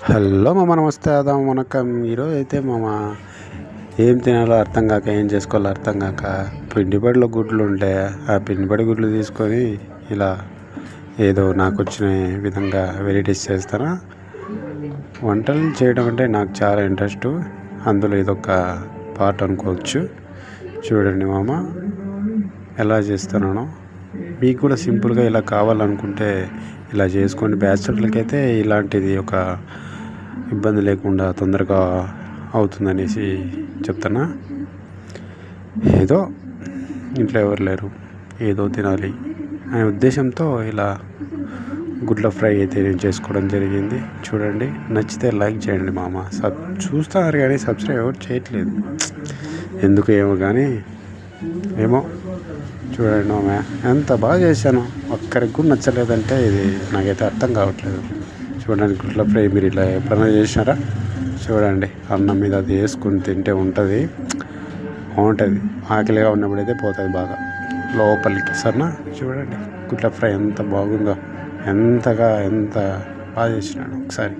Hello మామ, నమస్తే, అదా వనకం. ఈరోజు అయితే మామ ఏం తినాలో అర్థం కాక, ఏం చేసుకోవాలో అర్థం కాక పిండిబడిలో గుడ్లు ఉంటే ఆ పిండిబడి గుడ్లు తీసుకొని ఇలా ఏదో నాకు వచ్చిన విధంగా వెరైటీస్ చేస్తాను. వంటలు చేయడం అంటే నాకు చాలా ఇంట్రెస్ట్. అందులో ఇదొక పార్ట్ అనుకోవచ్చు. చూడండి మామ ఎలా చేస్తున్నానో. మీకు కూడా సింపుల్గా ఇలా కావాలనుకుంటే ఇలా చేసుకోండి. బ్యాచిలర్లకైతే ఇలాంటిది ఒక ఇబ్బంది లేకుండా తొందరగా అవుతుందనేసి చెప్తున్నా. ఏదో ఇంట్లో ఎవరు లేరు, ఏదో తినాలి అనే ఉద్దేశంతో ఇలా గుడ్ల ఫ్రై అయితే నేను చేసుకోవడం జరిగింది. చూడండి, నచ్చితే లైక్ చేయండి మామ. చూస్తున్నారు కానీ సబ్స్క్రైబ్ ఎవరు చేయట్లేదు, ఎందుకు ఏమో కానీ. ఏమో చూడండి మామ, ఎంత బాగా చేశాను. ఒక్కరికి కూడా నచ్చలేదంటే ఇది నాకైతే అర్థం కావట్లేదు. చూడండి, గుడ్ల ఫ్రై మీరు ఇలా ఎప్పుడైనా చేసినారా? చూడండి, అన్నం మీద అది వేసుకుని తింటే ఉంటుంది, బాగుంటుంది. ఆకలిగా ఉన్నప్పుడైతే పోతుంది బాగా లోపలికి. సరేనా? చూడండి గుడ్ల ఫ్రై ఎంత బాగుందో, ఎంత బాగా చేసినాడు. ఒకసారి